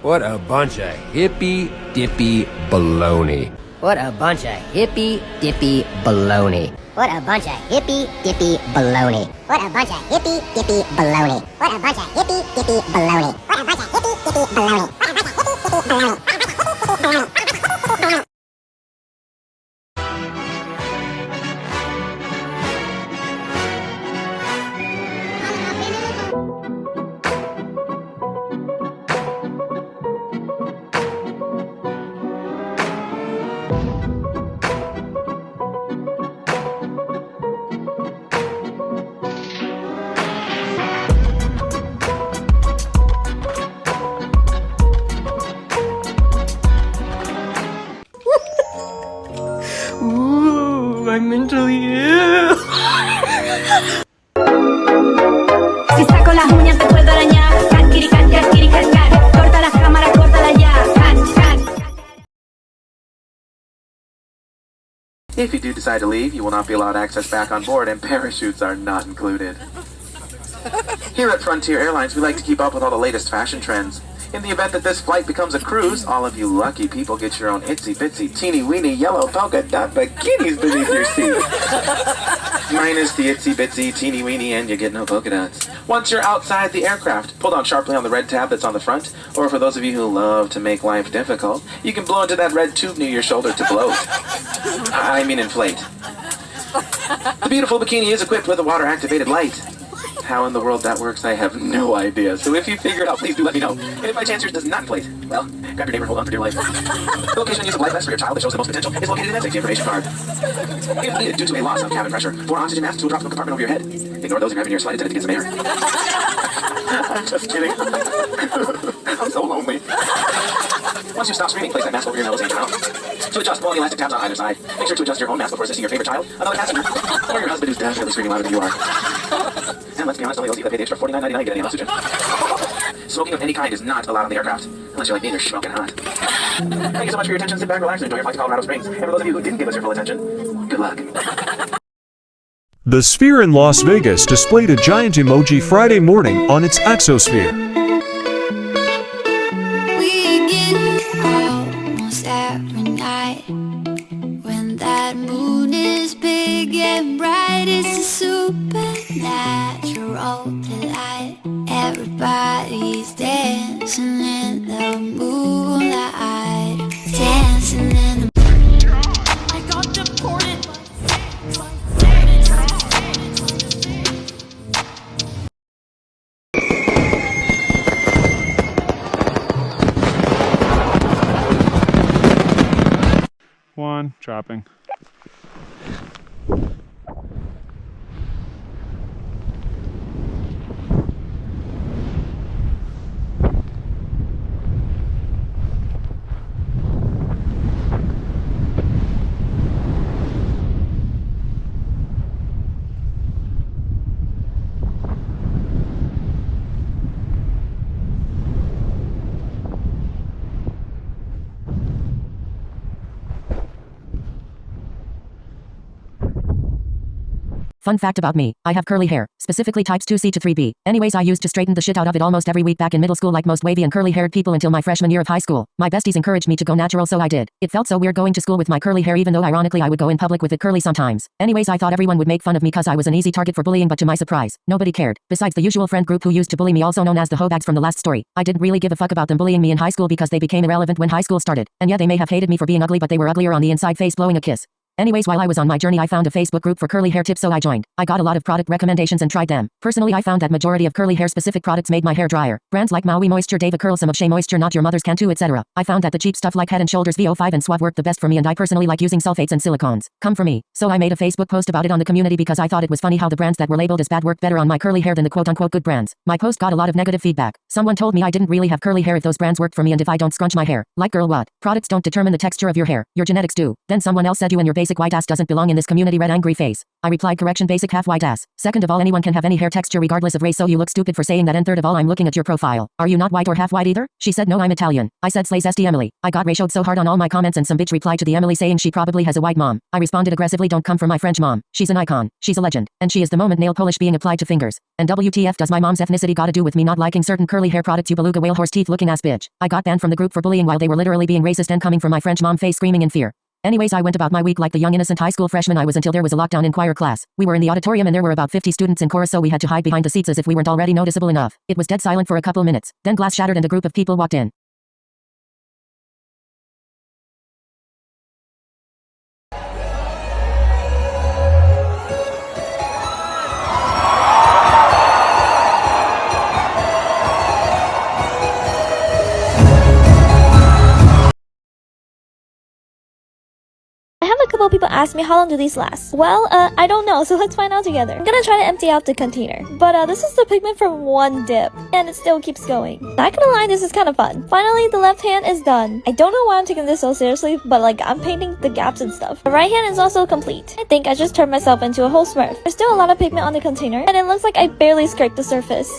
What a bunch of hippy-dippy baloney. What a bunch of hippy-dippy baloney. What a bunch of hippy-dippy baloney. What a bunch of hippy-dippy baloney. What a bunch of hippy-dippy baloney. What a bunch of hippy-dippy baloney. What a bunch of hippy-dippy baloney. Ooh, I'm mentally ill. Si saco las uñas te puedo arañar. Can, kiri, can, can. Corta las cámaras, córtala ya. Can. If you do decide to leave, you will not be allowed access back on board, and parachutes are not included. Here at Frontier Airlines, we like to keep up with all the latest fashion trends. In the event that this flight becomes a cruise, all of you lucky people get your own itsy-bitsy, teeny-weeny, yellow polka dot bikinis beneath your seat. Minus the itsy-bitsy, teeny-weeny, and you get no polka dots. Once you're outside the aircraft, pull down sharply on the red tab that's on the front, or for those of you who love to make life difficult, you can blow into that red tube near your shoulder to bloat. I mean inflate. The beautiful bikini is equipped with a water-activated light. How in the world that works, I have no idea. So if you figure it out, please do let me know. And if by chance yours does not inflate, well, grab your neighbor and hold on for dear life. The location and use of life vest for your child that shows the most potential is located in that safety information card. If needed due to a loss of cabin pressure, 4 oxygen masks will drop from the compartment over your head. Ignore those if you're having your flight attendant to get some air. I'm just kidding. I'm so lonely. Once you stop screaming, place that mask over your nose and your mouth. To adjust, pull the elastic tabs on either side. Make sure to adjust your own mask before assisting your favorite child, another passenger, or your husband who's definitely screaming louder than you are. And let's be honest, only those of you that pay the extra $49.99 get any oxygen. Smoking of any kind is not allowed on the aircraft, unless you're like me and you're smoking hot. Thank you so much for your attention. Sit back, relax, and enjoy your flight to Colorado Springs. And for those of you who didn't give us your full attention, good luck. The Sphere in Las Vegas displayed a giant emoji Friday morning on its exosphere. We get almost every night when that moon is big and bright. It's a supernatural delight. Everybody's dancing in the moonlight, dancing in the. I got deported. One, dropping. Fun fact about me, I have curly hair, specifically types 2C to 3B. Anyways, I used to straighten the shit out of it almost every week back in middle school like most wavy and curly-haired people until my freshman year of high school. My besties encouraged me to go natural, so I did. It felt so weird going to school with my curly hair, even though ironically I would go in public with it curly sometimes. Anyways, I thought everyone would make fun of me cause I was an easy target for bullying, but to my surprise, nobody cared. Besides the usual friend group who used to bully me, also known as the hobags from the last story. I didn't really give a fuck about them bullying me in high school because they became irrelevant when high school started. And yeah, they may have hated me for being ugly, but they were uglier on the inside, face blowing a kiss. Anyways, while I was on my journey, I found a Facebook group for curly hair tips, so I joined. I got a lot of product recommendations and tried them. Personally, I found that majority of curly hair specific products made my hair drier. Brands like Maui Moisture, Dava Curl, some of Shea Moisture, Not Your Mother's Can Too, etc. I found that the cheap stuff like Head & Shoulders VO5 and Suave worked the best for me, and I personally like using sulfates and silicones. Come for me. So I made a Facebook post about it on the community because I thought it was funny how the brands that were labeled as bad worked better on my curly hair than the quote-unquote good brands. My post got a lot of negative feedback. Someone told me I didn't really have curly hair if those brands worked for me and if I don't scrunch my hair. Like, girl, what? Products don't determine the texture of your hair. Your genetics do. Then someone else said you and your basic basic white ass doesn't belong in this community. Red angry face. I replied, correction, basic half white ass. Second of all, anyone can have any hair texture regardless of race, so you look stupid for saying that. And third of all, I'm looking at your profile. Are you not white or half white either? She said, no, I'm Italian. I said, slays SD Emily. I got ratioed so hard on all my comments, and some bitch replied to the Emily saying she probably has a white mom. I responded aggressively, don't come for my French mom. She's an icon. She's a legend. And she is the moment nail polish being applied to fingers. And WTF does my mom's ethnicity gotta do with me not liking certain curly hair products, you beluga whale horse teeth looking ass bitch. I got banned from the group for bullying while they were literally being racist and coming from my French mom face screaming in fear. Anyways, I went about my week like the young innocent high school freshman I was until there was a lockdown in choir class. We were in the auditorium and there were about 50 students in chorus, so we had to hide behind the seats as if we weren't already noticeable enough. It was dead silent for a couple minutes. Then glass shattered and a group of people walked in. I have a couple of people ask me how long do these last. Well, I don't know, so let's find out together. I'm gonna try to empty out the container. But this is the pigment from one dip, and it still keeps going. Not gonna lie, this is kind of fun. Finally, the left hand is done. I don't know why I'm taking this so seriously, but like, I'm painting the gaps and stuff. The right hand is also complete. I think I just turned myself into a whole smurf. There's still a lot of pigment on the container, and it looks like I barely scraped the surface.